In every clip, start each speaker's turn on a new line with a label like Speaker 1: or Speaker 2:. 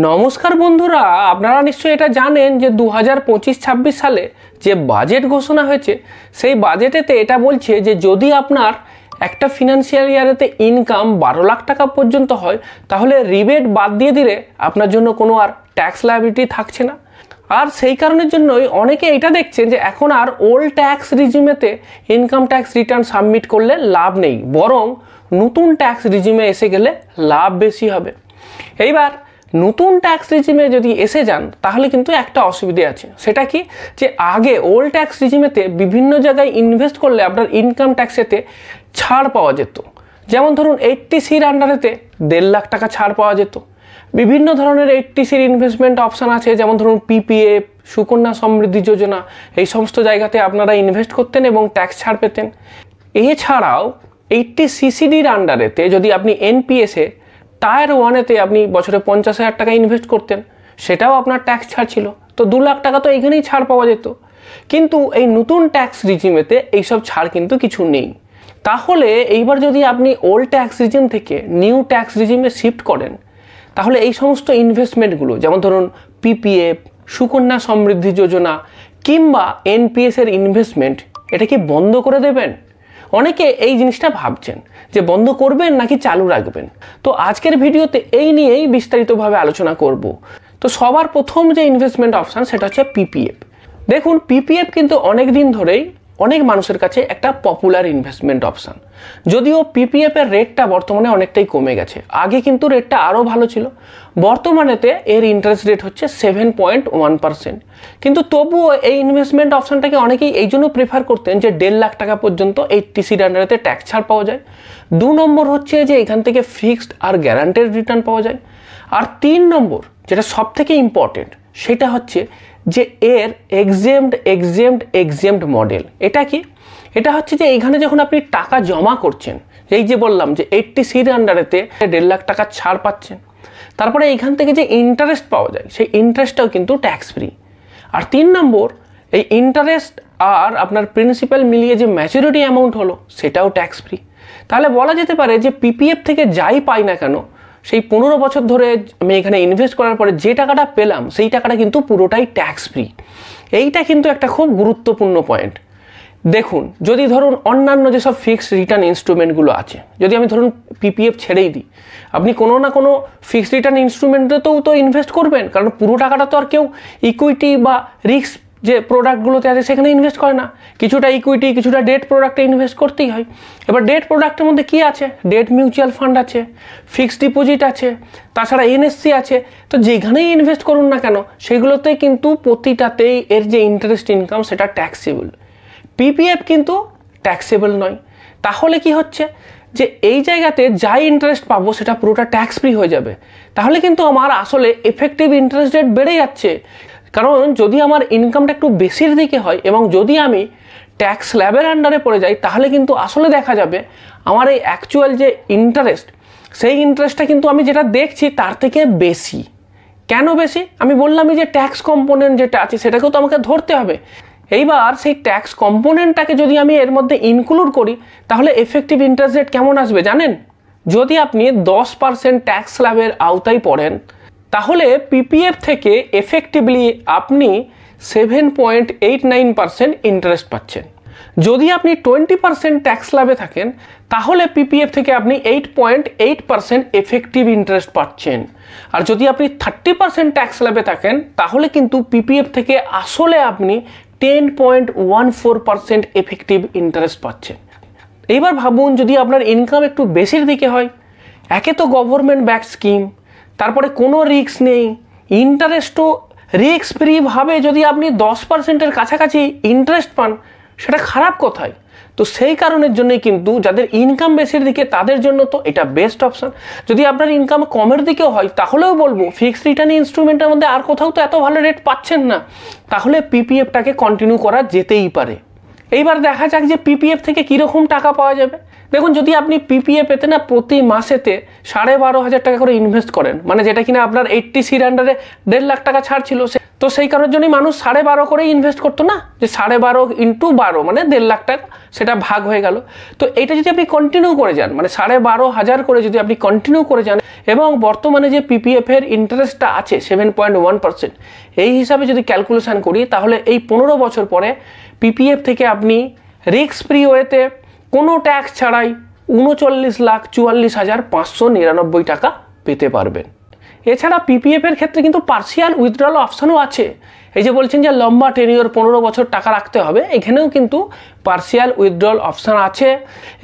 Speaker 1: নমস্কার বন্ধুরা, আপনারা নিশ্চয়ই এটা জানেন যে 2025-26 সালে যে বাজেট ঘোষণা হয়েছে সেই বাজেটেতে এটা বলছে যে যদি আপনার একটা ফিনান্সিয়াল ইয়ারেতে ইনকাম 12 লাখ টাকা পর্যন্ত হয় তাহলে রিবেট বাদ দিয়ে দিলে আপনার জন্য কোনো আর ট্যাক্স লায়াবিলিটি থাকছে না। আর সেই কারণের জন্যই অনেকে এটা দেখছেন যে এখন আর ওল্ড ট্যাক্স রিজিমেতে ইনকাম ট্যাক্স রিটার্ন সাবমিট করলে লাভ নেই, বরং নতুন ট্যাক্স রিজিমে এসে গেলে লাভ বেশি হবে। এইবার নতুন ট্যাক্স রিজিমে যদি এসে যান তাহলে কিন্তু একটা অসুবিধে আছে, সেটা কি যে আগে ওল্ড ট্যাক্স রিজিমেতে বিভিন্ন জায়গায় ইনভেস্ট করলে আপনার ইনকাম ট্যাক্সেতে ছাড় পাওয়া যেত। যেমন ধরুন 80Cর আন্ডারেতে 1.5 লাখ টাকা ছাড় পাওয়া যেত। বিভিন্ন ধরনের 80Cর ইনভেস্টমেন্ট অপশান আছে, যেমন ধরুন পিপিএফ, সুকন্যা সমৃদ্ধি যোজনা, এই সমস্ত জায়গাতে আপনারা ইনভেস্ট করতেন এবং ট্যাক্স ছাড় পেতেন। এছাড়াও 80CCDর আন্ডারেতে যদি আপনি এনপিএসে টায়ার 1-এতে আপনি বছরে 50,000 টাকা ইনভেস্ট করতেন, সেটাও আপনার ট্যাক্স ছাড় ছিল, তো 2 লাখ টাকা তো এইখানেই ছাড় পাওয়া যেত। কিন্তু এই নতুন ট্যাক্স রিজিমেতে এইসব ছাড় কিন্তু কিছু নেই। তাহলে এইবার যদি আপনি ওল্ড ট্যাক্স রিজিম থেকে নিউ ট্যাক্স রিজিমে শিফট করেন তাহলে এই সমস্ত ইনভেস্টমেন্টগুলো যেমন ধরুন পিপিএফ, সুকন্যা সমৃদ্ধি যোজনা কিংবা এনপিএসের ইনভেস্টমেন্ট, এটা কি বন্ধ করে দেবেন? অনেকে এই জিনিসটা ভাবছেন যে বন্ধ করবেন নাকি চালু রাখবেন। তো আজকের ভিডিওতে এই নিয়েই বিস্তারিতভাবে আলোচনা করব। তো সবার প্রথম যে ইনভেস্টমেন্ট অপশান সেটা হচ্ছে পিপিএফ। দেখুন, পিপিএফ কিন্তু অনেক দিন ধরেই অনেক মানুষের কাছে একটা পপুলার ইনভেস্টমেন্ট অপশান। যদিও পিপিএফ এর রেটটা বর্তমানে অনেকটাই কমে গেছে, আগে কিন্তু রেটটা আরও ভালো ছিল। বর্তমানেতে এর ইন্টারেস্ট রেট হচ্ছে 7.1%। কিন্তু তবুও এই ইনভেস্টমেন্ট অপশানটাকে অনেকেই এই জন্য প্রেফার করতেন যে 1.5 লাখ টাকা পর্যন্ত 80Cর আন্ডারেতে ট্যাক্স ছাড় পাওয়া যায়। 2 নম্বর হচ্ছে যে এখান থেকে ফিক্সড আর গ্যারান্টেড রিটার্ন পাওয়া যায়। আর 3 নম্বর যেটা সব থেকে ইম্পর্টেন্ট সেটা হচ্ছে যে এর এক্সেম্পট মডেল। এটা কি? এটা হচ্ছে যে এইখানে যখন আপনি টাকা জমা করছেন, এই যে বললাম যে 80Cর আন্ডারেতে 1.5 লাখ টাকা ছাড় পাচ্ছেন, তারপরে এইখান থেকে যে ইন্টারেস্ট পাওয়া যায় সেই ইন্টারেস্টটাও কিন্তু ট্যাক্স ফ্রি। আর 3 নম্বর, এই ইন্টারেস্ট আর আপনার প্রিন্সিপাল মিলিয়ে যে ম্যাচুরিটি অ্যামাউন্ট হলো সেটাও ট্যাক্স ফ্রি। তাহলে বলা যেতে পারে যে পিপিএফ থেকে যাই পাই না কেন, সেই 15 বছর ধরে আমি এখানে ইনভেস্ট করার পরে যে টাকাটা পেলাম সেই টাকাটা কিন্তু পুরোটাই ট্যাক্স ফ্রি। এইটা কিন্তু একটা খুব গুরুত্বপূর্ণ পয়েন্ট। দেখুন, যদি ধরুন অন্যান্য যেসব ফিক্সড রিটার্ন ইনস্ট্রুমেন্টগুলো আছে, যদি আমি ধরুন পিপিএফ ছেড়েই দিই, আপনি কোনো না কোনো ফিক্সড রিটার্ন ইনস্ট্রুমেন্টেতেও তো ইনভেস্ট করবেন, কারণ পুরো টাকাটা তো আর কেউ ইকুইটি বা রিস্ক যে প্রোডাক্টগুলোতে আছে সেখানে ইনভেস্ট করে না। কিছুটা ইকুইটি, কিছুটা ডেট প্রোডাক্টে ইনভেস্ট করতেই হয়। এবার ডেট প্রোডাক্টের মধ্যে কি আছে? ডেট মিউচুয়াল ফান্ড আছে, ফিক্সড ডিপোজিট আছে, তাছাড়া এনএসসি আছে। তো যেখানেই ইনভেস্ট করুন না কেন সেগুলোতে কিন্তু প্রতিটাতেই এর যে ইন্টারেস্ট ইনকাম সেটা ট্যাক্সেবল। পিপিএফ কিন্তু ট্যাক্সেবল নয়। তাহলে কি হচ্ছে যে এই জায়গাতে যাই ইন্টারেস্ট পাবো সেটা পুরোটা ট্যাক্স ফ্রি হয়ে যাবে। তাহলে কিন্তু আমার আসলে এফেক্টিভ ইন্টারেস্ট রেট বেড়ে যাচ্ছে। কারণ যদি আমার ইনকামটা একটু বেশির দিকে হয় এবং যদি আমি ট্যাক্স স্ল্যাবের আন্ডারে পড়ে যাই তাহলে কিন্তু আসলে দেখা যাবে আমার এই অ্যাকচুয়াল যে ইন্টারেস্ট সেই ইন্টারেস্টটা কিন্তু আমি যেটা দেখছি তার থেকে বেশি। কেন বেশি? আমি বললামই যে ট্যাক্স কম্পোনেন্ট যেটা আছে সেটাকেও তো আমাকে ধরতে হবে। এইবার সেই ট্যাক্স কম্পোনেন্টটাকে যদি আমি এর মধ্যে ইনক্লুড করি তাহলে এফেক্টিভ ইন্টারেস্ট রেট কেমন আসবে জানেন? যদি আপনি 10% ট্যাক্স স্ল্যাবের আওতায় পড়েন তাহলে পিপিএফ থেকে এফেক্টিভলি আপনি 7.89% ইন্টারেস্ট পাচ্ছেন। যদি আপনি 20% ট্যাক্স স্ল্যাবে থাকেন তাহলে পিপিএফ থেকে আপনি 8.8% এফেক্টিভ ইন্টারেস্ট পাচ্ছেন। আর যদি আপনি 30% ট্যাক্স স্ল্যাবে থাকেন তাহলে কিন্তু পিপিএফ থেকে আসলে আপনি 10.14% এফেক্টিভ ইন্টারেস্ট পাচ্ছেন। এইবার ভাবুন যদি আপনার ইনকাম একটু বেশির দিকে হয়, একে তো গভর্নমেন্ট ব্যাক স্কিম, তারপরে কোনো রিস্ক নেই, ইন্টারেস্টও রিস্ক ফ্রিভাবে যদি আপনি 10%-এর কাছাকাছি ইন্টারেস্ট পান, সেটা খারাপ কোথায়? তো সেই কারণের জন্যই কিন্তু যাদের ইনকাম বেশির দিকে তাদের জন্য তো এটা বেস্ট অপশান। যদি আপনার ইনকাম কমের দিকেও হয় তাহলেও বলবো ফিক্সড রিটার্ন ইনস্ট্রুমেন্টের মধ্যে আর কোথাও তো এত ভালো রেট পাচ্ছেন না, তাহলে পিপিএফটাকে কন্টিনিউ করা যেতেই পারে। এইবার দেখা যাক যে পিপিএফ থেকে কীরকম টাকা পাওয়া যাবে। দেখুন, যদি আপনি পিপিএফ এতে না প্রতি মাসেতে 12,500 টাকা করে ইনভেস্ট করেন, মানে যেটা কিনা আপনার 80Cর আন্ডারে 1.5 লাখ টাকা ছাড় ছিল, তো সেই কারণের জন্যই মানুষ 12.5 করে ইনভেস্ট করতো না, যে 12.5 × 12 মানে 1.5 লাখ টাকা, সেটা ভাগ হয়ে গেল। তো এইটা যদি আপনি কন্টিনিউ করে যান, মানে 12,500 করে যদি আপনি কন্টিনিউ করে যান, এবং বর্তমানে যে পিপিএফ এর ইন্টারেস্টটা আছে 7.1%, এই হিসাবে যদি ক্যালকুলেশন করি, তাহলে এই 15 বছর পরে পিপিএফ থেকে আপনি রিস্ক ফ্রি ওয়েতে কোনো ট্যাক্স ছাড়াই 39,44,599 টাকা পেতে পারবেন। এছাড়া পিপিএফ এর ক্ষেত্রে কিন্তু পার্সিয়াল উইথড্রল অপশানও আছে। এই যে বলছেন যে লম্বা টেনিওর 15 বছর টাকা রাখতে হবে, এখানেও কিন্তু পার্সিয়াল উইথড্রল অপশান আছে।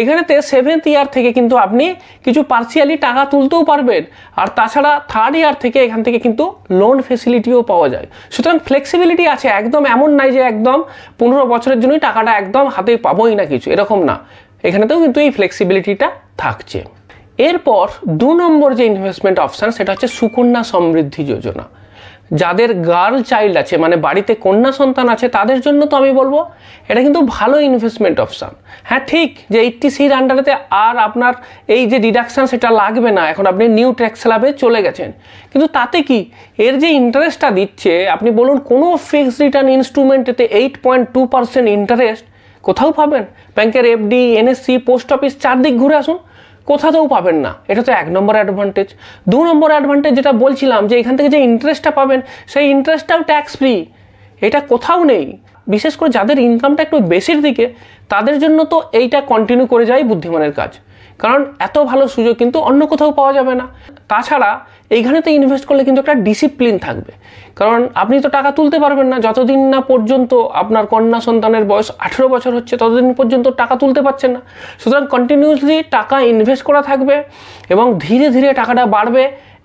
Speaker 1: এখানেতে 7th ইয়ার থেকে কিন্তু আপনি কিছু পার্সিয়ালি টাকা তুলতেও পারবেন, আর তাছাড়া 3rd ইয়ার থেকে এখান থেকে কিন্তু লোন ফেসিলিটিও পাওয়া যায়। সুতরাং ফ্লেক্সিবিলিটি আছে, একদম এমন নাই যে একদম 15 বছরের জন্যই টাকাটা একদম হাতে পাবোই না কিছু, এরকম না। এখানেতেও কিন্তু এই ফ্লেক্সিবিলিটিটা থাকছে। এরপর 2 নম্বর যে ইনভেস্টমেন্ট অপশান, সেটা হচ্ছে সুকন্যা সমৃদ্ধি যোজনা। যাদের গার্ল চাইল্ড আছে, মানে বাড়িতে কন্যা সন্তান আছে, তাদের জন্য তো আমি বলবো এটা কিন্তু ভালো ইনভেস্টমেন্ট অপশান। হ্যাঁ ঠিক যে 80C আন্ডারেতে আর আপনার এই যে ডিডাকশান সেটা লাগবে না, এখন আপনি নিউ ট্যাক্স স্ল্যাবে চলে গেছেন। কিন্তু তাতে কি এর যে ইন্টারেস্টটা দিচ্ছে, আপনি বলুন কোনো ফিক্সড রিটার্ন ইনস্ট্রুমেন্টেতে 8.2% ইন্টারেস্ট কোথাও পাবেন? ব্যাংকের এফডি, এনএসসি, পোস্ট অফিস, চারদিক ঘুরে আসুন, কোথাতেও পাবেন না। এটা তো 1 নম্বর অ্যাডভান্টেজ। 2 নম্বর অ্যাডভান্টেজ যেটা বলছিলাম, যে এখান থেকে যে ইন্টারেস্টটা পাবেন, সেই ইন্টারেস্টটাও ট্যাক্স ফ্রি, এটা কোথাও নেই। বিশেষ করে যাদের ইনকামটা একটু বেশির দিকে, তাদের জন্য তো এইটা কন্টিনিউ করে যাওয়াই বুদ্ধিমানের কাজ, কারণ এত ভালো সুযোগ কিন্তু অন্য কোথাও পাওয়া যাবে না। তাছাড়া এইখানেতে ইনভেস্ট করলে কিন্তু একটা ডিসিপ্লিন থাকবে, কারণ আপনি তো টাকা তুলতে পারবেন না যতদিন না পর্যন্ত আপনার কন্যা সন্তানের বয়স 18 বছর হচ্ছে, ততদিন পর্যন্ত টাকা তুলতে পারছেন না। সুতরাং কন্টিনিউসলি টাকা ইনভেস্ট করা থাকবে, এবং ধীরে ধীরে টাকাটা বাড়বে,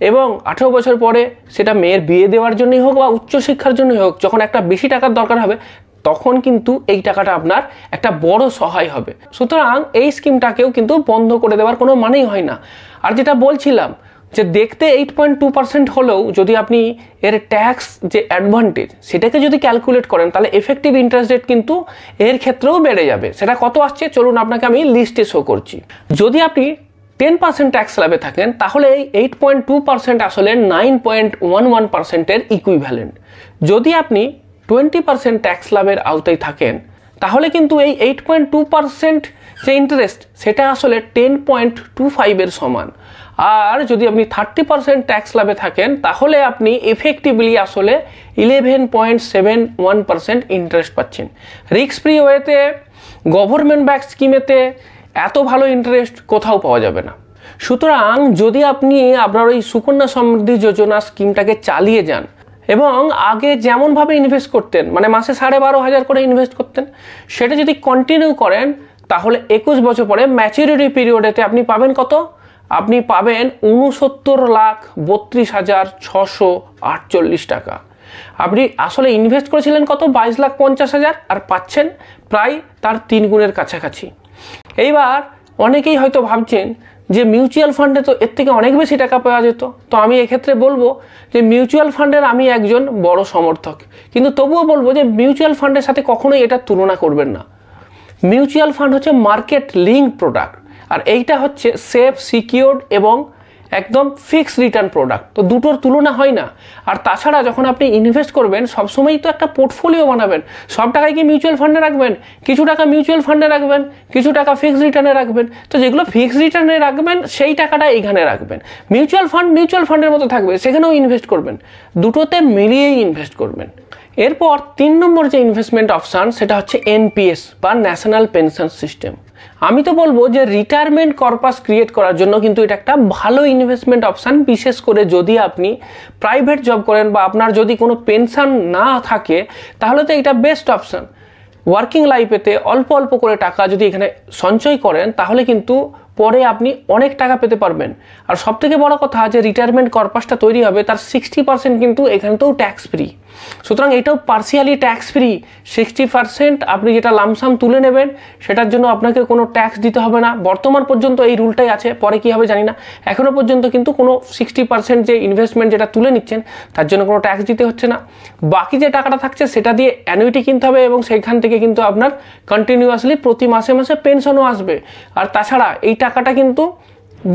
Speaker 1: এবং 18 বছর পরে সেটা মেয়ের বিয়ে দেওয়ার জন্যই হোক বা উচ্চশিক্ষার জন্যই হোক, যখন একটা বেশি টাকার দরকার হবে, তখন কিন্তু এই টাকাটা আপনার একটা বড় সহায় হবে। সুতরাং এই স্কিমটাকেও কিন্তু বন্ধ করে দেওয়ার কোনো মানেই হয় না। আর যেটা বলছিলাম, যে দেখতে 8.2% হলেও যদি আপনি এর ট্যাক্স যে অ্যাডভান্টেজ সেটাকে যদি ক্যালকুলেট করেন, তাহলে এফেক্টিভ ইন্টারেস্ট রেট কিন্তু এর ক্ষেত্রেও বেড়ে যাবে। সেটা কত আসছে চলুন আপনাকে আমি লিস্টে শো করছি। যদি আপনি 10% ট্যাক্স স্ল্যাবে থাকেন, তাহলে এই 8.2% আসলে 9.11%-এর ইকুইভ্যালেন্ট। যদি আপনি 20% ট্যাক্স স্ল্যাবের আওতায় থাকেন, তাহলে কিন্তু এই 8.2% যে ইন্টারেস্ট, সেটা আসলে 10.25-এর সমান। আর যদি আপনি 30% ট্যাক্স স্ল্যাবে থাকেন, তাহলে আপনি এফেক্টিভলি আসলে 11.71% ইন্টারেস্ট পাচ্ছেন। রিস্ক ফ্রি ওয়েতে গভর্নমেন্ট ব্যাক স্কিমেতে এত ভালো ইন্টারেস্ট কোথাও পাওয়া যাবে না। সুতরাং যদি আপনি আপনার ওই সুকন্যা সমৃদ্ধি যোজনা স্কিমটাকে চালিয়ে যান, এবং আগে যেমনভাবে ইনভেস্ট করতেন, মানে মাসে 12,500 করে ইনভেস্ট করতেন, সেটা যদি কন্টিনিউ করেন, তাহলে 21 বছর পরে ম্যাচুরিটি পিরিয়ডেতে আপনি পাবেন কত? আপনি পাবেন 69,32,648 টাকা। আপনি আসলে ইনভেস্ট করেছিলেন কত? 22,50,000, আর পাচ্ছেন প্রায় তার 3 গুণের কাছাকাছি। এইবার অনেকেই হয়তো ভাবছেন যে মিউচুয়াল ফান্ডে তো এর থেকে অনেক বেশি টাকা পাওয়া যেত। তো আমি এক্ষেত্রে বলবো যে মিউচুয়াল ফান্ডের আমি একজন বড় সমর্থক, কিন্তু তবুও বলবো যে মিউচুয়াল ফান্ডের সাথে কখনোই এটা তুলনা করবেন না। মিউচুয়াল ফান্ড হচ্ছে মার্কেট লিঙ্ক প্রোডাক্ট, আর এইটা হচ্ছে সেফ, সিকিউরড এবং একদম ফিক্সড রিটার্ন প্রোডাক্ট। তো দুটোর তুলনা হয় না। আর তাছাড়া যখন আপনি ইনভেস্ট করবেন, সবসময়ই তো একটা পোর্টফোলিও বানাবেন। সব টাকাই কি মিউচুয়াল ফান্ডে রাখবেন? কিছু টাকা মিউচুয়াল ফান্ডে রাখবেন, কিছু টাকা ফিক্সড রিটার্নে রাখবেন। তো যেগুলো ফিক্সড রিটার্নে রাখবেন, সেই টাকাটা এইখানে রাখবেন। মিউচুয়াল ফান্ডের মতো থাকবে, সেখানেও ইনভেস্ট করবেন। দুটোতে মিলিয়েই ইনভেস্ট করবেন। এরপর 3 নম্বর যে ইনভেস্টমেন্ট অপশান, সেটা হচ্ছে এনপিএস বা ন্যাশনাল পেনশন সিস্টেম। আমি তো বলবো যে রিটায়ারমেন্ট কর্পাস ক্রিয়েট করার জন্য কিন্তু এটা একটা ভালো ইনভেস্টমেন্ট অপশান, বিশেষ করে যদি আপনি প্রাইভেট জব করেন বা আপনার যদি কোনো পেনশন না থাকে, তাহলে তো এটা বেস্ট অপশান। ওয়ার্কিং লাইফেতে অল্প অল্প করে টাকা যদি এখানে সঞ্চয় করেন, তাহলে কিন্তু পরে আপনি অনেক টাকা পেতে পারবেন। আর সবথেকে বড় কথা, যে রিটায়ারমেন্ট কর্পাসটা তৈরি হবে, তার 60% কিন্তু এখানেতেও ট্যাক্স ফ্রি। সুতরাং এটাও পার্সিয়ালি ট্যাক্স ফ্রি। 60% আপনি যেটা লামসাম তুলে নেবেন, সেটার জন্য আপনাকে কোনো ট্যাক্স দিতে হবে না। বর্তমান পর্যন্ত এই রুলটাই আছে, পরে কি হবে জানি না। এখনো পর্যন্ত কিন্তু কোনো 60% যে ইনভেস্টমেন্ট যেটা তুলে নিচ্ছেন, তার জন্য কোনো ট্যাক্স দিতে হচ্ছে না। বাকি যে টাকাটা থাকছে, সেটা দিয়ে অ্যানুইটি কিনতে হবে, এবং সেইখান থেকে কিন্তু আপনার কন্টিনিউয়াসলি প্রতি মাসে মাসে পেনশনও আসবে। আর তাছাড়া এই টাকাটা কিন্তু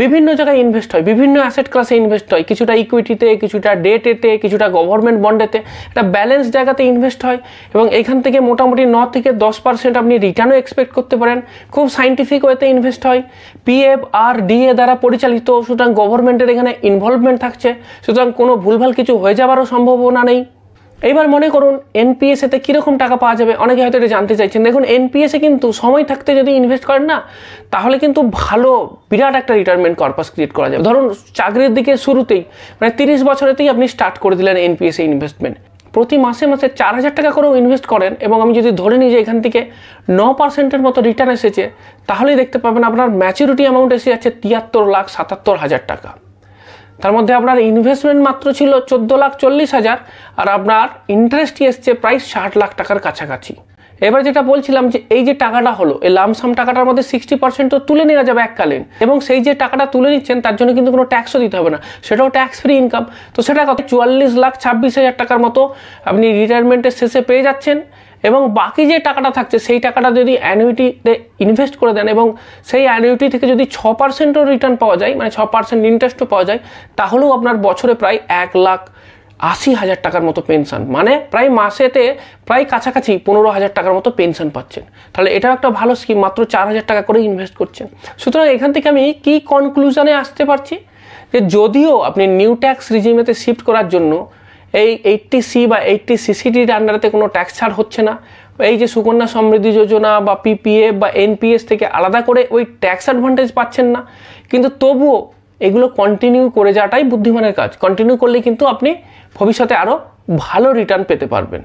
Speaker 1: বিভিন্ন জায়গায় ইনভেস্ট হয়, বিভিন্ন অ্যাসেট ক্লাসে ইনভেস্ট হয়, কিছুটা ইকুইটিতে, কিছুটা ডেটেতে, কিছুটা গভর্নমেন্ট বন্ডেতে, একটা ব্যালেন্স জায়গাতে ইনভেস্ট হয় এবং এখান থেকে মোটামুটি 9 থেকে 10% আপনি রিটার্নও এক্সপেক্ট করতে পারেন। খুব সাইন্টিফিক ওয়েতে ইনভেস্ট হয়, পিএফ আর ডিএ দ্বারা পরিচালিত, সুতরাং গভর্নমেন্টের এখানে ইনভলভমেন্ট থাকছে, সুতরাং কোনো ভুলভাল কিছু হয়ে যাওয়ারও সম্ভাবনা নেই। এইবার মনে করুন এনপিএস এতে কীরকম টাকা পাওয়া যাবে, অনেকে হয়তো এটা জানতে চাইছেন। দেখুন এনপিএসে কিন্তু সময় থাকতে যদি ইনভেস্ট করেন না, তাহলে কিন্তু ভালো বিরাট একটা রিটায়ারমেন্ট কর্পাস ক্রিয়েট করা যাবে। ধরুন চাকরির দিকে শুরুতেই মানে 30 বছরেতেই আপনি স্টার্ট করে দিলেন এনপিএসে ইনভেস্টমেন্ট, প্রতি মাসে মাসে 4000 টাকা করেও ইনভেস্ট করেন এবং আমি যদি ধরে নিই যে এখান থেকে 9%-এর মতো রিটার্ন এসেছে, তাহলেই দেখতে পাবেন আপনার ম্যাচুরিটি অ্যামাউন্ট এসে যাচ্ছে 73,77,000 টাকা। তার মধ্যে আপনার ইনভেস্টমেন্ট মাত্র ছিল 14,40,000 আর আপনার ইন্টারেস্টই এসছে প্রায় 60 লাখ টাকার কাছাকাছি। এবার যেটা বলছিলাম যে এই যে টাকাটা হলো, এই লামসাম টাকাটার মধ্যে 60% তো তুলে নেওয়া যাবে এককালীন, এবং সেই যে টাকাটা তুলে নিচ্ছেন তার জন্য কিন্তু কোনো ট্যাক্সও দিতে হবে না, সেটাও ট্যাক্স ফ্রি ইনকাম। তো সেটা কত, 44,26,000 টাকার মতো আপনি রিটায়ারমেন্টের শেষে পেয়ে যাচ্ছেন। এবং বাকি যে টাকাটা থাকছে সেই টাকাটা যদি অ্যানুইটিতে ইনভেস্ট করে দেন এবং সেই অ্যানুইটি থেকে যদি 6%ও রিটার্ন পাওয়া যায়, মানে 6% ইন্টারেস্টও পাওয়া যায়, তাহলেও আপনার বছরে প্রায় 1,80,000 টাকার মতো পেনশন, মানে প্রায় মাসেতে প্রায় কাছাকাছি 15,000 টাকার মতো পেনশন পাচ্ছেন। তাহলে এটাও একটা ভালো স্কিম, মাত্র 4,000 টাকা করে ইনভেস্ট করছেন। সুতরাং এখান থেকে আমি কি কনক্লুশনে আসতে পারছি, যে যদিও আপনি নিউ ট্যাক্স রিজিমেতে শিফট করার জন্য এই 80C বা 80CCDর আন্ডারেতে কোনো ট্যাক্স ছাড় হচ্ছে না, এই যে সুকন্যা সমৃদ্ধি যোজনা বা পিপিএফ বা এনপিএস থেকে আলাদা করে ওই ট্যাক্স অ্যাডভান্টেজ পাচ্ছেন না, কিন্তু তবুও এগুলো কন্টিনিউ করে যাওয়াটাই বুদ্ধিমানের কাজ। কন্টিনিউ করলে কিন্তু আপনি ভবিষ্যতে আরও ভালো রিটার্ন পেতে পারবেন।